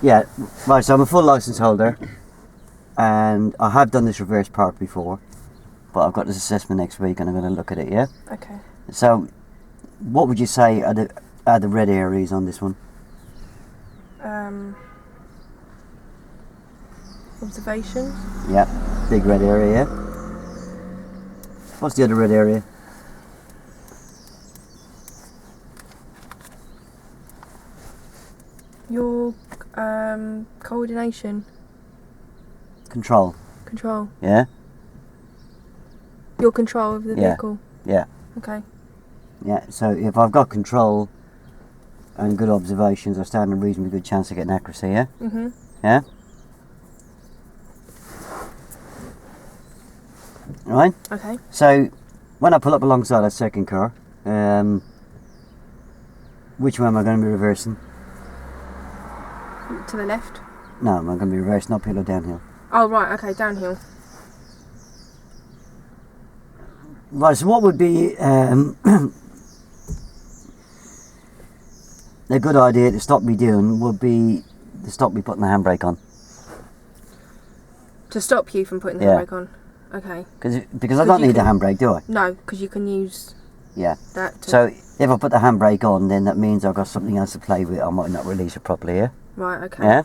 Yeah, right, so I'm a full licence holder and I have done this reverse park before, but I've got this assessment next week and I'm going to look at it, yeah? Okay. So, what would you say are the red areas on this one? Observations. Yeah, big red area, yeah? What's the other red area? Your coordination. Control. Control. Yeah? Your control of the vehicle. Yeah. Okay. Yeah, so if I've got control and good observations, I stand a reasonably good chance of getting accuracy, yeah? Mhm. Yeah? Right? Okay. So, when I pull up alongside that second car, which way am I going to be reversing? To the left. No, I'm going to be reversing uphill or downhill. Oh right. Okay. Downhill. Right, so what would be a good idea to stop me doing would be to stop me putting the handbrake on. To stop you from putting the Yeah. handbrake on. Okay. Because I don't need the handbrake, do I? No, because you can use Yeah. that. So if I put the handbrake on, then that means I've got something else to play with. I might not release it properly, yeah? Right. Okay. Yeah?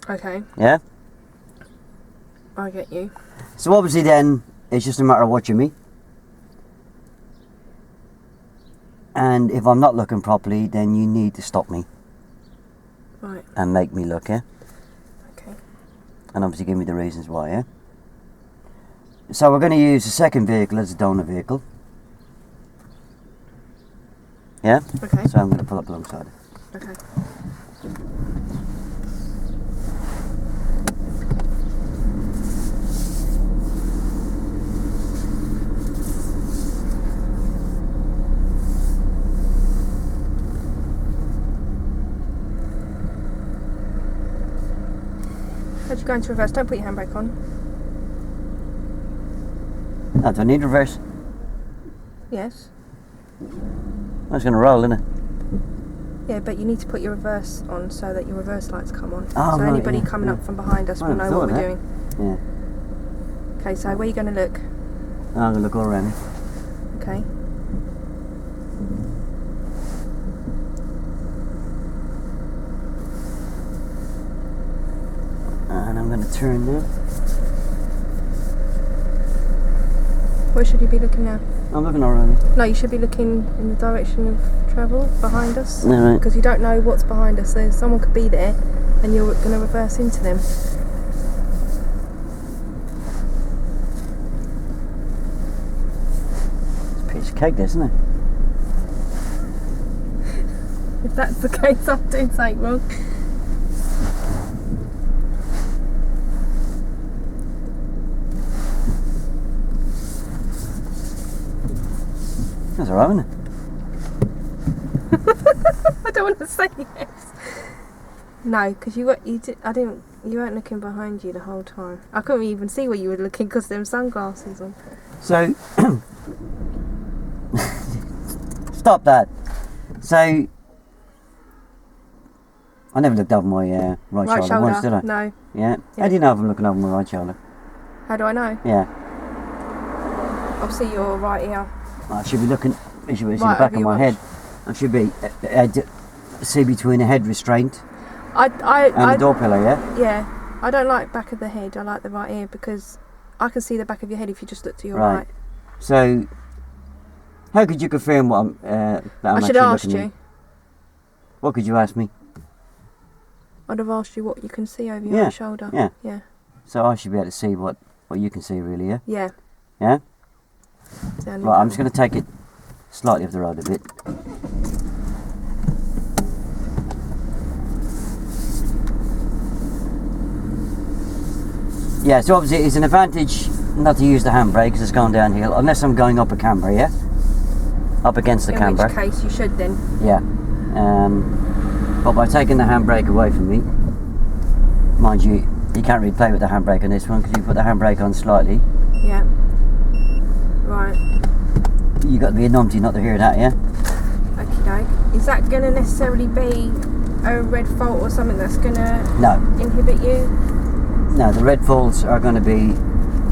Okay. Yeah? I get you. So obviously then, it's just a matter of watching me. And if I'm not looking properly, then you need to stop me. Right. And make me look, yeah? Okay. And obviously give me the reasons why, yeah? So we're going to use the second vehicle as a donor vehicle. Yeah? Okay. So I'm going to pull up alongside it. Okay. How'd you go into reverse? Don't put your handbrake on. Oh, do I need reverse? Yes. I'm just going to roll, isn't it? Yeah, but you need to put your reverse on so that your reverse lights come on. Oh, so right, anybody yeah, coming yeah. up from behind us will Right, know I what thought we're that. doing. Yeah. Okay, so where are you going to look? I'm going to look all around me. Okay. And I'm going to turn now. Where should you be looking now? I'm looking all around me. No, you should be looking in the direction of travel behind us. Yeah, right. Because you don't know what's behind us. So someone could be there and you're going to reverse into them. It's a piece of cake, isn't it? If that's the case, I'm doing something wrong. That's alright, isn't it? I don't want to say yes. No, because you weren't looking behind you the whole time. I couldn't even see where you were looking because them sunglasses on. So, stop that. So, I never looked over my right shoulder once, did I? No. Yeah? How do you know if I'm looking over my right shoulder? How do I know? Yeah. Obviously you're right here. I should be looking, it should be the Right back over of your my head. I should be, see between the head restraint and the door pillar, yeah? Yeah. I don't like back of the head, I like the right ear because I can see the back of your head if you just look to your right. So, how could you confirm what I'm, that I'm I should actually have asked looking you. at? What could you ask me? I'd have asked you what you can see over your right shoulder. Yeah. Yeah. So I should be able to see what you can see really, yeah? Yeah. Yeah? Down Right, I'm just going to take it slightly off the road a bit. Yeah, so obviously it's an advantage not to use the handbrake because it's going downhill, unless I'm going up a camber, yeah? Up against the camber. In which case you should then. Yeah. But by taking the handbrake away from me, mind you, you can't really play with the handbrake on this one because you put the handbrake on slightly. Yeah. Right. You got to be a numpty not to hear that, yeah? Okie doke. Is that going to necessarily be a red fault or something that's going to No. inhibit you? No, the red faults are going to be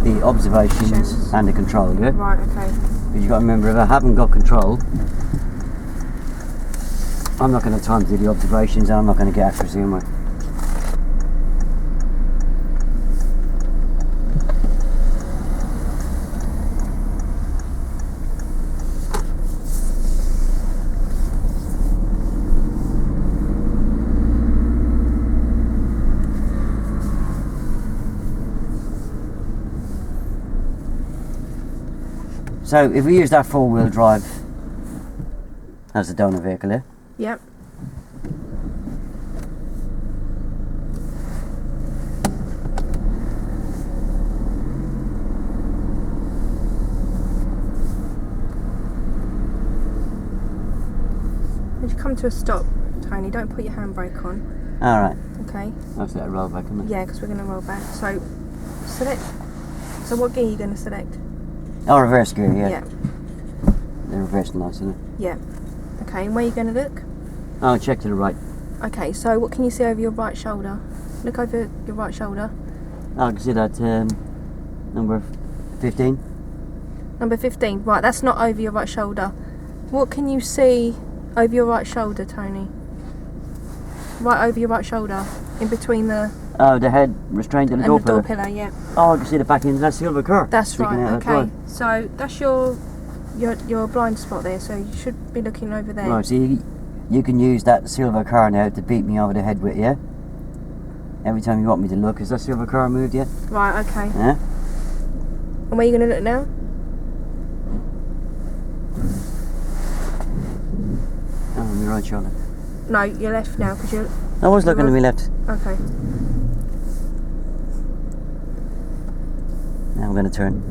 the observations and the control, yeah? Right, okay. But you've got to remember, if I haven't got control, I'm not going to have time to do the observations and I'm not going to get accuracy in my. So if we use that four-wheel drive as the donor vehicle here, Yep. When you come to a stop, Tony, don't put your handbrake on. alright, Okay. I'll set a roll back on it. Yeah, because we're going to roll back. So, select. So, what gear are you going to select? Oh, reverse gear, yeah. Yeah. The reverse nice, isn't it? Yeah. Okay, and where are you going to look? Oh, check to the right. Okay, so what can you see over your right shoulder? Look over your right shoulder. Oh, I can see that number 15. Number 15. Right, that's not over your right shoulder. What can you see over your right shoulder, Tony? Right over your right shoulder, in between the Oh, the head restrained to the and door the door pillar. pillar, yeah. Oh, I can see the back end of that silver car. That's sticking right. out that Okay, drive. so that's your blind spot there. So you should be looking over there. Right, so you can use that silver car now to beat me over the head with, yeah? Every time you want me to look, has that silver car moved yet? Right. Okay. Yeah? And where are you going to look now? Oh, on your right shoulder. No, you're left now because you're. I was looking to my left. Okay. Now I'm going to turn.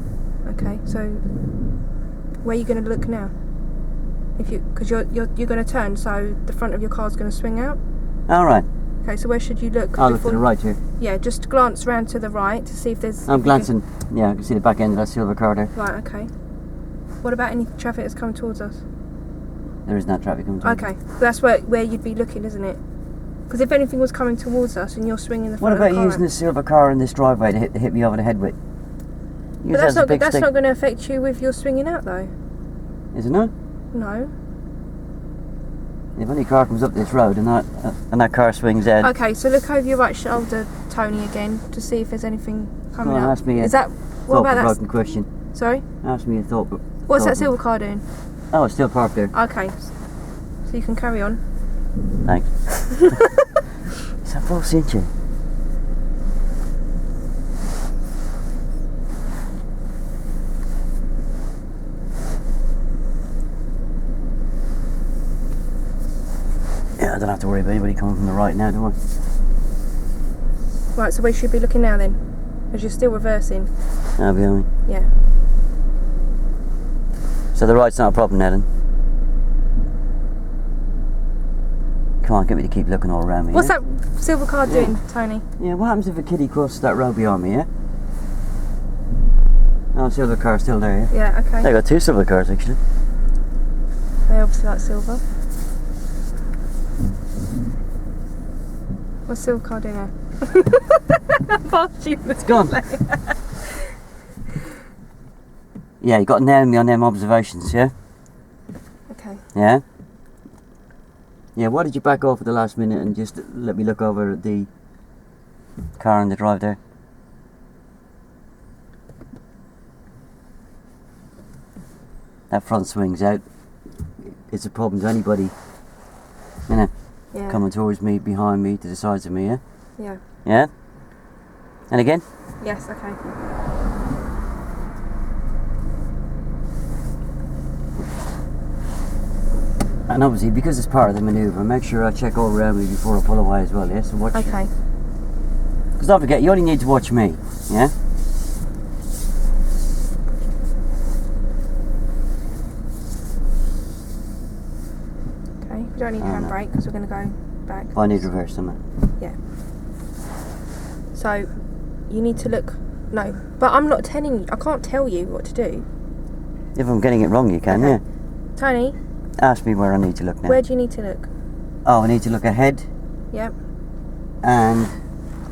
Okay. So where are you going to look now? If you, because you're going to turn, so the front of your car's going to swing out. Alright, Okay. So where should you look? I'll look to before- the right here. Yeah, just glance round to the right to see if there's. I'm glancing. Yeah, I can see the back end of that silver car there. Right. Okay. What about any traffic that's coming towards us? There is no traffic coming towards Okay, that's where you'd be looking, isn't it? Because if anything was coming towards us and you're swinging the What front about of the car, using this silver car in this driveway to hit me over the head with? Use but that as a big that's stick. not going to affect you if you're swinging out, though. Is it not? No. If any car comes up this road and that car swings out, Okay, so look over your right shoulder, Tony, again to see if there's anything coming Go on, up. ask me a Is that what about that? thought-provoking question. Sorry, Ask me a thought. what's that silver car doing? Oh, it's still parked there. Okay, so you can carry on. Thanks. Is that false cincher? Yeah, I don't have to worry about anybody coming from the right now, do I? Right, so where should we be looking now then? As you're still reversing. That'll be on me. Yeah. So the right's not a problem now then? Come on, get me to keep looking all around me. What's yeah? that silver car doing, Tony? Yeah, what happens if a kiddie crosses that road behind me, yeah? Oh, silver car's still there, yeah? Yeah, okay. I got two silver cars actually. They obviously like silver. What's silver car doing now? It's gone. Yeah, you got to nail me on them observations, yeah? Okay. Yeah? Yeah, why did you back off at the last minute and just let me look over at the car on the drive there? That front swings out. It's a problem to anybody, you know, Yeah. coming towards me, behind me, to the sides of me, yeah? Yeah. Yeah? And again? Yes, okay. And obviously, because it's part of the manoeuvre, make sure I check all around me before I pull away as well, yeah? So watch. Okay. Because don't forget, you only need to watch me, yeah? Okay. We don't need Oh, no. handbrake because we're going to go back. I need reverse, don't I? Yeah. So, you need to look. No, but I'm not telling you. I can't tell you what to do. If I'm getting it wrong, you can, Okay. Tony, yeah? Ask me where I need to look now. where do you need to look? Oh, I need to look ahead, Yep. and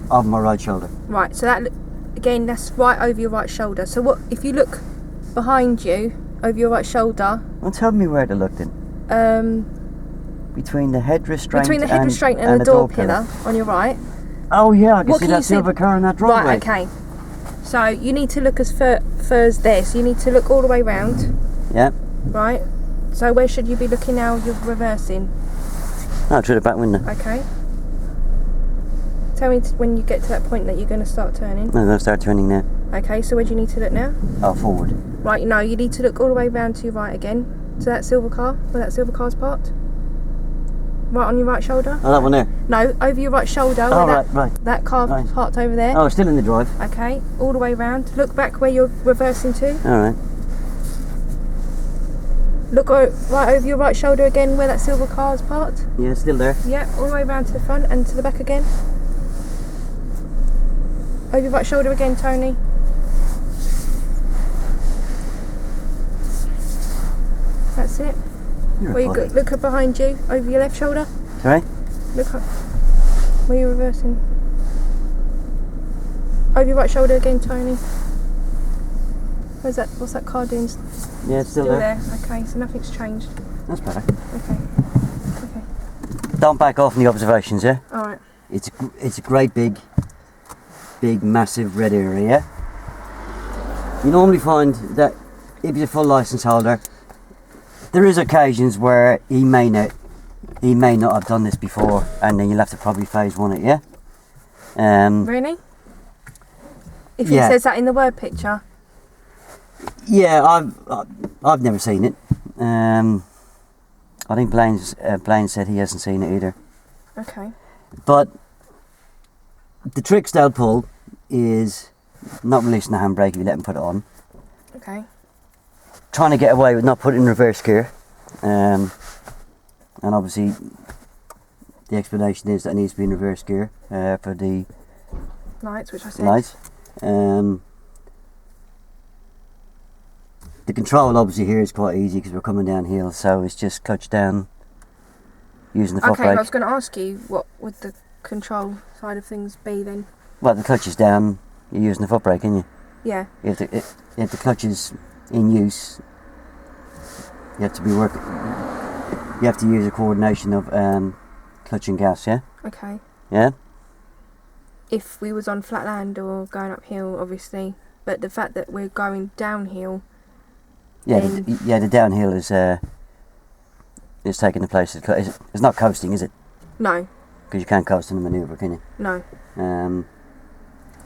of my right shoulder. Right, so that, again, that's right over your right shoulder. So what, if you look behind you, over your right shoulder... Well, tell me where to look then. Between the head restraint and the door pillar on your right. Oh yeah, I can What see can that you see? silver car in that driveway. Right, okay. So you need to look as far as this. You need to look all the way round. Yeah. Right. So where should you be looking now? You're reversing. No, through the back window. Okay. Tell me when you get to that point that you're going to start turning. No, I'm going to start turning now. Okay, so where do you need to look now? Oh, forward. Right, no, you need to look all the way round to your right again. To that silver car, where that silver car's parked. Right on your right shoulder. Oh, that one there? No, over your right shoulder. Oh, where right. That car parked over there. Oh, still in the drive. Okay, all the way round. Look back where you're reversing to. Alright. Look right over your right shoulder again where that silver car is parked. Yeah, still there. Yeah, all the way round to the front and to the back again. Over your right shoulder again, Tony. That's it. Look up behind you, over your left shoulder. Sorry? Look up where you're reversing. Over your right shoulder again, Tony. Where's that? What's that car doing? Yeah, it's still there. Okay, so nothing's changed. That's better. Okay. Don't back off on the observations, yeah? Alright. It's a great big massive red area. You normally find that if you're a full licence holder, there is occasions where he may not have done this before, and then you'll have to probably phase one it, yeah? Really? If it says that in the word picture? Yeah, I've never seen it. I think Blaine said he hasn't seen it either. Okay. But the tricks they'll pull is not releasing the handbrake if you let them put it on. Okay. Trying to get away with not putting in reverse gear. And obviously the explanation is that it needs to be in reverse gear for the lights, which I said. Lights. The control obviously here is quite easy because we're coming downhill, so it's just clutch down using the foot brake. I was going to ask you, what would the control side of things be then? Well, the clutch is down, you're using the foot brake, aren't you? Yeah. If the clutch is in use, you have to be working. You have to use a coordination of clutch and gas, yeah? Okay. Yeah? If we was on flat land or going uphill, obviously, but the fact that we're going downhill... Yeah, the downhill is taking the place of... It's not coasting, is it? No. Because you can't coast in the manoeuvre, can you? No.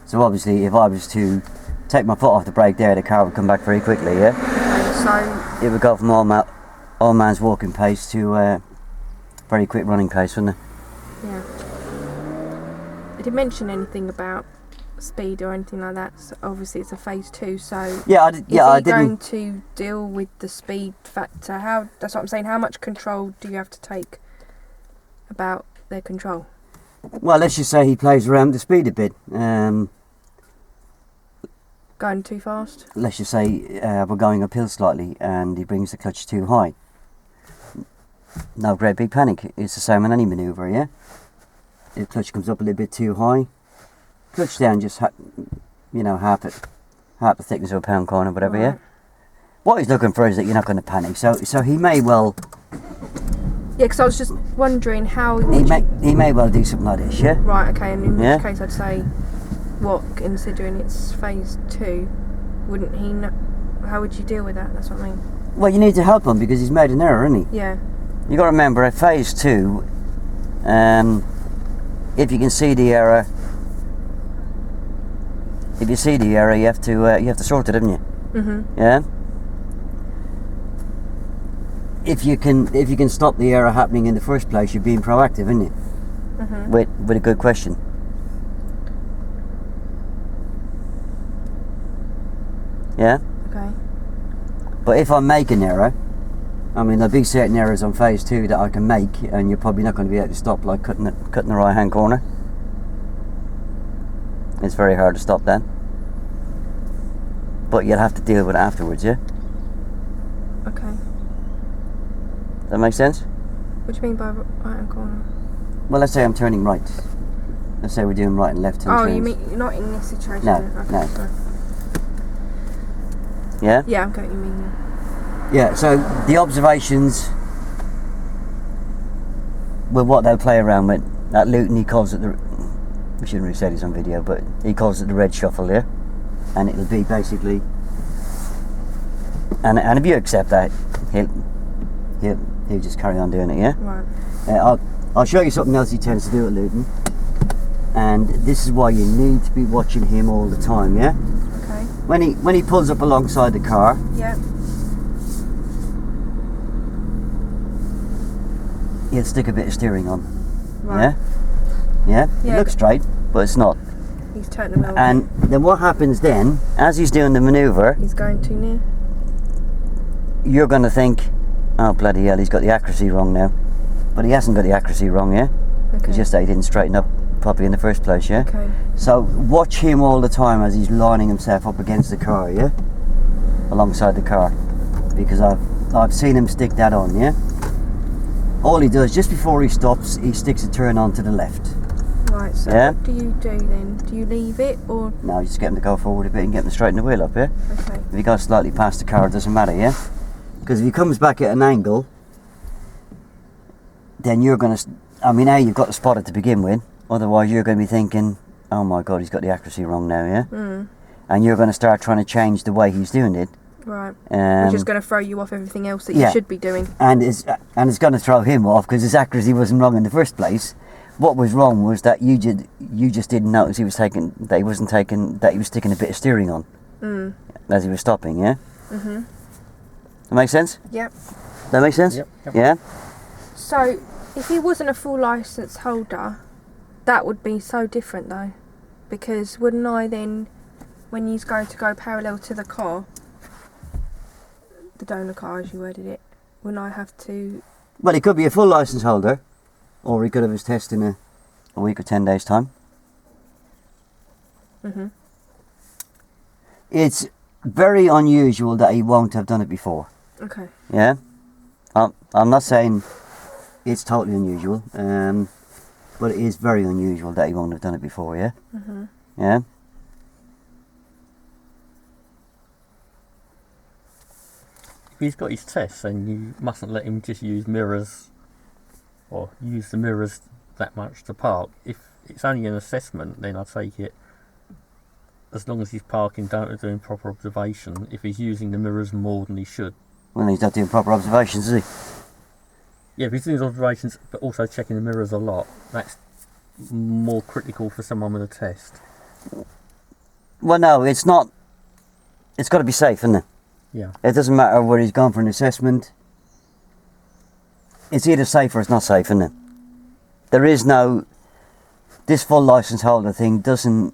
So obviously, if I was to take my foot off the brake there, the car would come back very quickly, yeah? Okay, so... It would go from all man's walking pace to very quick running pace, wouldn't it? Yeah. Did you mention anything about speed or anything like that? So obviously it's a phase 2, so yeah, I didn't. Going to deal with the speed factor? That's what I'm saying. How much control do you have to take about their control? Well, let's just say he plays around with the speed a bit. Going too fast? Let's just say we're going uphill slightly and he brings the clutch too high. No great big panic. It's the same in any manoeuvre, yeah? If the clutch comes up a little bit too high, clutch down just half the thickness of a pound coin or whatever, right. Yeah? What he's looking for is that you're not going to panic. So he may well... Yeah, because I was just wondering how... He may well do something like this, yeah? Right, okay, and in which case I'd say, considering it's phase 2, wouldn't he know... How would you deal with that? That's what I mean. Well, you need to help him because he's made an error, hasn't he? Yeah. You got to remember, at phase 2, if you can see the error, you have to sort it, haven't you? Mhm. Yeah. If you can stop the error happening in the first place, you're being proactive, aren't you? Mhm. With a good question. Yeah. Okay. But if I make an error, I mean, there'll be certain errors on phase 2 that I can make, and you're probably not going to be able to stop, like cutting the right hand corner. It's very hard to stop then. But you'll have to deal with it afterwards, yeah? Okay. Does that make sense? What do you mean by right hand corner? well, let's say I'm turning right. Let's say we're doing right and left hand Oh, turns. you mean you're not in this situation? No, Okay, no. sorry. Yeah? Yeah, I'm getting what you mean. Yeah, so the observations were what they'll play around with. At Luton, he calls it the... We shouldn't really say this on video, but he calls it the red shuffle, yeah? And it'll be basically... And if you accept that, he'll just carry on doing it, yeah? Right. I'll show you something else he tends to do at Luton. And this is why you need to be watching him all the time, yeah? Okay. When he pulls up alongside the car, Yeah. he'll stick a bit of steering on. Right. Yeah? Yeah, It looks straight, but it's not. He's turning the wheel. And then what happens then, as he's doing the manoeuvre, He's going too near. you're going to think, oh bloody hell, he's got the accuracy wrong now. But he hasn't got the accuracy wrong, yeah? Okay. It's just that he didn't straighten up properly in the first place, yeah? Okay. So watch him all the time as he's lining himself up against the car, yeah? Alongside the car. Because I've seen him stick that on, yeah? All he does, just before he stops, he sticks a turn on to the left. Right, so Yeah? what do you do then? Do you leave it or... Now you just get him to go forward a bit and get him to straighten the wheel up, yeah? Okay. If he goes slightly past the car, it doesn't matter, yeah? Because if he comes back at an angle, then you're going to... I mean, A, you've got to spot it to begin with. Otherwise, you're going to be thinking, oh my God, he's got the accuracy wrong now, yeah? Mm. And you're going to start trying to change the way he's doing it. Right. Which is going to throw you off everything else that yeah. you should be doing. And it's going to throw him off because his accuracy wasn't wrong in the first place. What was wrong was that you just didn't notice he was sticking a bit of steering on as he was stopping, yeah? Mhm. That makes sense? Yep. That makes sense? Yep. Yeah? So, if he wasn't a full licence holder, that would be so different though. Because wouldn't I then, when he's going to go parallel to the car, the donor car as you worded it, wouldn't I have to... Well, he could be a full licence holder, or he could have his test in a week or 10 days' time. Mhm. It's very unusual that he won't have done it before. Okay. Yeah? I'm not saying it's totally unusual, but it is very unusual that he won't have done it before, yeah? Mhm. Yeah? If he's got his test, then you mustn't let him just use mirrors or use the mirrors that much to park. If it's only an assessment, then I take it as long as he's parking, doing proper observation. If he's using the mirrors more than he should. Well, he's not doing proper observations, is he? Yeah, if he's doing his observations but also checking the mirrors a lot, that's more critical for someone with a test. Well, no, it's not. It's got to be safe, isn't it? Yeah. It doesn't matter whether he's gone for an assessment. It's either safe or it's not safe, isn't it? There is no... This full licence holder thing doesn't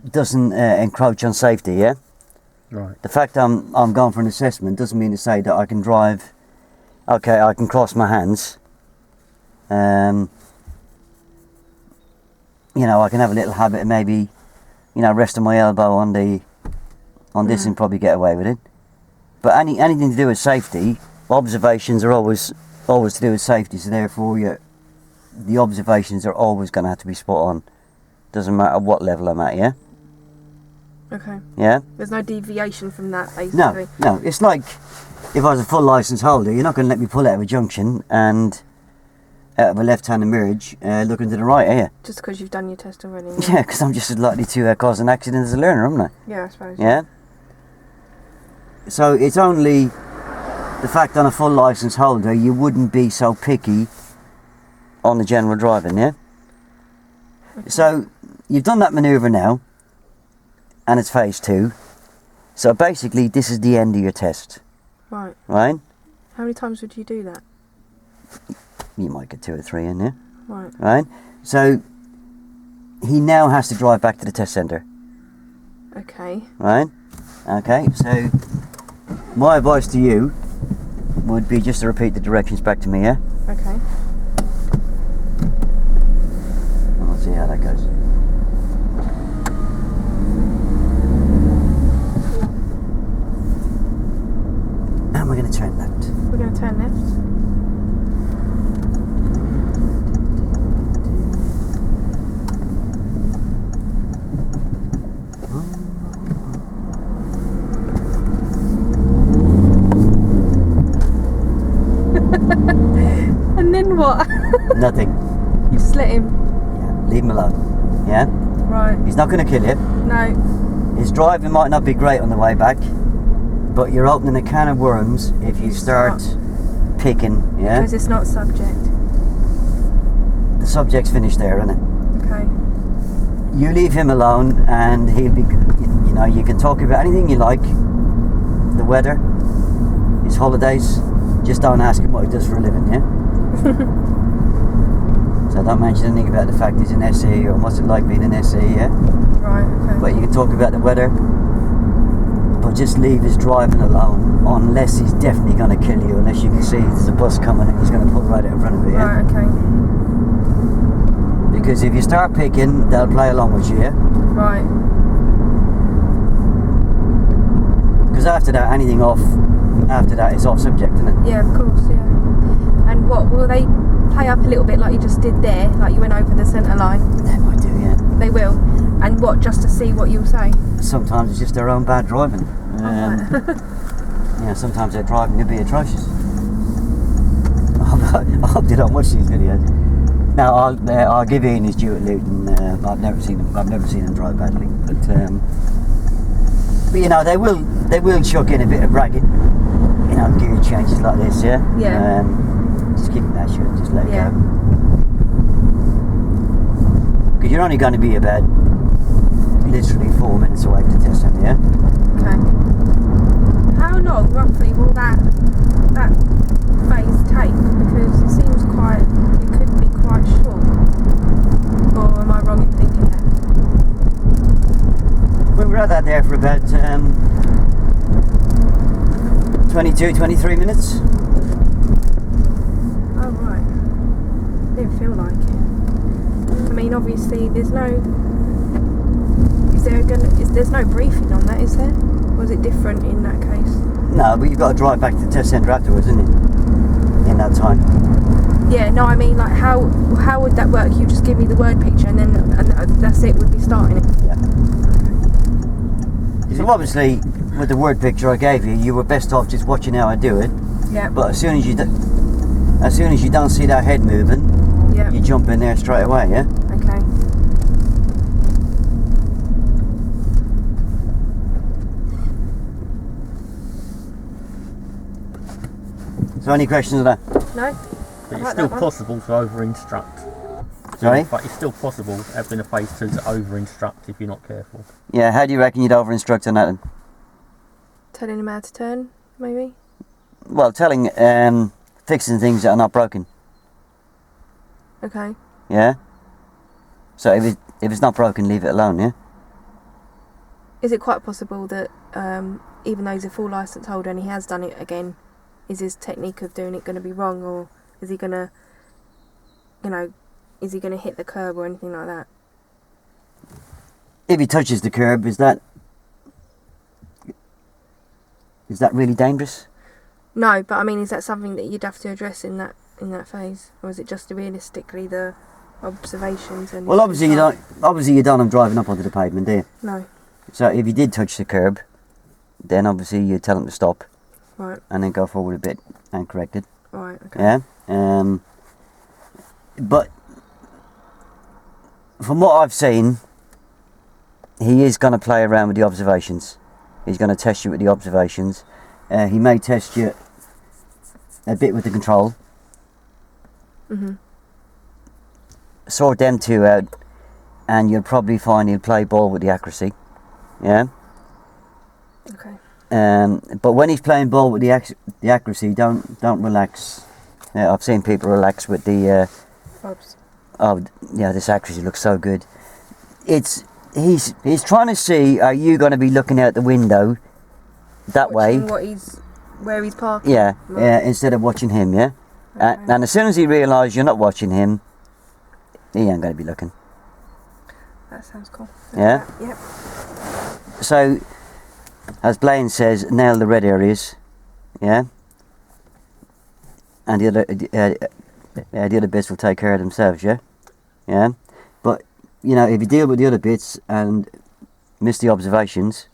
encroach on safety, yeah? Right. The fact I'm going for an assessment doesn't mean to say that I can drive... Okay, I can cross my hands. You know, I can have a little habit of maybe, you know, resting my elbow on this and probably get away with it. But anything to do with safety, observations are always to do with safety. So therefore, the observations are always going to have to be spot on. Doesn't matter what level I'm at, yeah? Okay. Yeah? There's no deviation from that, basically. No. It's like if I was a full licence holder, you're not going to let me pull out of a junction and out of a left-hand emerge looking to the right, are you? Just because you've done your test already. Yeah, because I'm just as likely to cause an accident as a learner, am I? Yeah, I suppose. Yeah? So it's only the fact on a full licence holder you wouldn't be so picky on the general driving, yeah? Okay. So you've done that manoeuvre now, and it's phase 2. So basically this is the end of your test, Right. right? How many times would you do that? You might get 2 or 3 in there, Right. right? So he now has to drive back to the test centre, Okay. right? Okay, so my advice to you would be just to repeat the directions back to me, yeah? Okay. And we'll see how that goes. And we're going to turn left. We're going to turn left. What? Nothing. You just let him. Yeah. Leave him alone. Yeah? Right. He's not going to kill you. No. His driving might not be great on the way back, but you're opening a can of worms if you start picking, yeah? Because it's not subject. The subject's finished there, isn't it? Okay. You leave him alone and he'll be, you know, you can talk about anything you like. The weather, his holidays, just don't ask him what he does for a living, yeah? So don't mention anything about the fact he's an SE or what's it like being an SE, yeah? Right, okay. But you can talk about the weather, but just leave his driving alone unless he's definitely going to kill you, unless you can see there's a bus coming and he's going to pull right out in front of you, yeah? Right, okay. Because if you start picking, they'll play along with you, yeah? Right. Because after that, anything off, after that is off subject, isn't it? Yeah, of course, yeah. And what, will they play up a little bit like you just did there, like you went over the centre line? They might do, yeah. They will. And what, just to see what you'll say? Sometimes it's just their own bad driving. Yeah, sometimes their driving could be atrocious. I hope they don't watch these videos. Now I'll give Ian his due at Luton. I've never seen him drive badly, but you know they will chuck in a bit of bragging. You know, gear changes like this, yeah. Yeah. Just keep that shit, just let it Yeah. go. Because you're only going to be about literally 4 minutes away from the test centre, yeah. Okay. How long roughly will that phase take? Because it seems it could be quite short. Or am I wrong in thinking that? We were at that there for about 22, 23 minutes. Oh right. Didn't feel like it. I mean, obviously there's no briefing on that, is there? Was it different in that case? No, but you've got to drive back to the test centre afterwards, isn't it? In that time. Yeah, no, I mean, like, how would that work? You just give me the word picture and that's it, would be starting it. Yeah. So obviously, with the word picture I gave you, you were best off just watching how I do it. Yeah. But as soon as you don't see that head moving, Yeah. you jump in there straight away, yeah? Okay. So any questions on that? No? But I it's like still that one. possible to over-instruct. Sorry? But it's still possible, having a phase 2, to over-instruct if you're not careful. Yeah, how do you reckon you'd over-instruct on that then? Telling him how to turn, maybe? Well, fixing things that are not broken, Okay. yeah? So if it's not broken, leave it alone, yeah? Is it quite possible that even though he's a full licence holder and he has done it again, is his technique of doing it going to be wrong, or is he going to, hit the curb or anything like that? If he touches the curb, is that really dangerous? No, but I mean, is that something that you'd have to address in that phase, or is it just realistically the observations? And Well, obviously you don't have driving up onto the pavement, do you? No. So if you did touch the curb, then obviously you tell him to stop. Right. And then go forward a bit and correct it. Right. Okay. Yeah. But from what I've seen, he is going to play around with the observations. He's going to test you with the observations. He may test you a bit with the control. Mhm. Sort them two out, and you'll probably find he'll play ball with the accuracy. Yeah. Okay. But when he's playing ball with the accuracy, don't relax. I've seen people relax with the. Bobs. Oh yeah, this accuracy looks so good. He's trying to see, are you going to be looking out the window that Watching way? Where he's parking. Yeah, Right. instead of watching him. Yeah, Okay. and as soon as he realises you're not watching him, he ain't going to be looking. That sounds cool. Yeah? Yep. So, as Blaine says, nail the red areas. Yeah. And the other bits will take care of themselves. Yeah. Yeah. But if you deal with the other bits and miss the observations,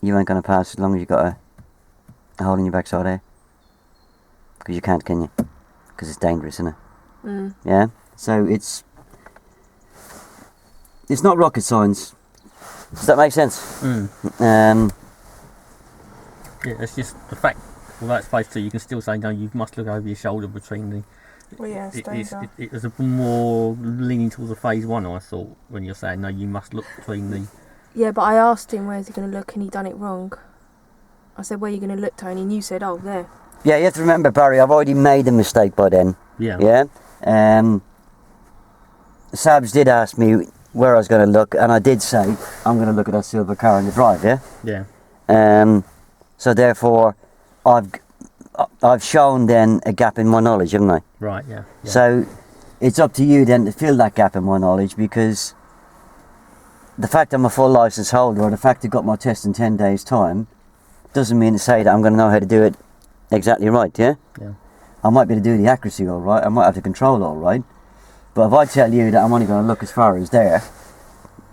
you ain't going to pass as long as you've got a hole in your backside there. because you can't, can you? Because it's dangerous, isn't it? Mm. Yeah. So it's not rocket science. Does that make sense? Yeah, it's just the fact. Although it's phase 2, you can still say no. You must look over your shoulder between the. Well, yeah, It was a more leaning towards a phase 1. I thought when you're saying no, you must look between the. Yeah, but I asked him where's he going to look, and he done it wrong. I said, where are you going to look, Tony? And you said, oh, there. Yeah, you have to remember, Barry. I've already made a mistake by then. Yeah. Yeah. Sabs did ask me where I was going to look, and I did say I'm going to look at that silver car in the drive. Yeah. Yeah. So therefore, I've shown then a gap in my knowledge, haven't I? Right. Yeah. So it's up to you then to fill that gap in my knowledge, because the fact I'm a full licence holder, or the fact I got my test in 10 days' time, doesn't mean to say that I'm going to know how to do it exactly right. Yeah. Yeah. I might be able to do the accuracy all right. I might have the control all right. But if I tell you that I'm only going to look as far as there,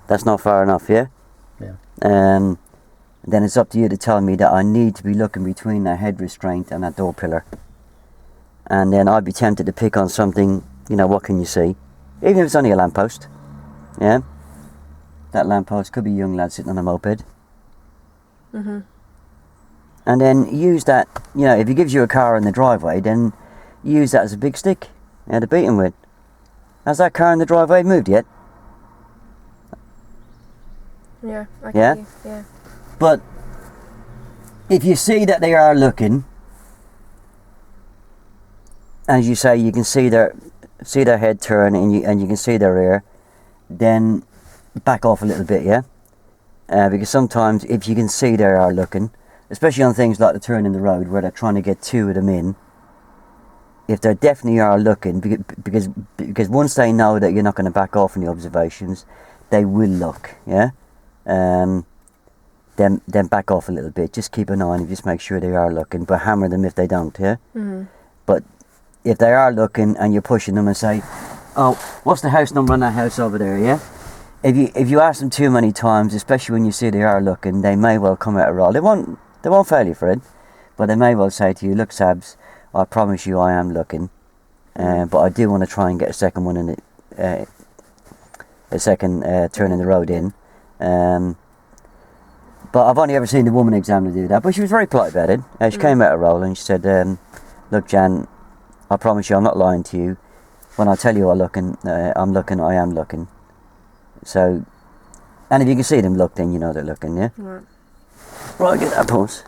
that's not far enough. Yeah. Yeah. Then it's up to you to tell me that I need to be looking between that head restraint and that door pillar. And then I'd be tempted to pick on something, what can you see? Even if it's only a lamppost. Yeah? That lamppost could be a young lad sitting on a moped. Mm-hmm. And then use that, if he gives you a car in the driveway, then use that as a big stick to beat him with. Has that car in the driveway moved yet? Yeah, I Yeah? get you. Yeah. But if you see that they are looking, as you say, you can see their head turn and you can see their rear, then back off a little bit, yeah? Because sometimes if you can see they are looking, especially on things like the turn in the road where they're trying to get two of them in, if they definitely are looking, because once they know that you're not going to back off on the observations, they will look, yeah? Then back off a little bit. Just keep an eye on them, just make sure they are looking, but hammer them if they don't, yeah? Mm-hmm. But if they are looking and you're pushing them and say, oh, what's the house number on that house over there, yeah? If you ask them too many times, especially when you see they are looking, they may well come out a roll. They won't fail you for it, but they may well say to you, look, Sabs, I promise you I am looking, but I do want to try and get a second one in it, a second turn in the road in. But I've only ever seen the woman examiner do that, but she was very polite about it. She came out a roll and she said, look, Jan, I promise you I'm not lying to you. When I tell you I'm looking, I am looking. So, and if you can see them look, then you know they're looking, yeah? Right. Right, get that pause.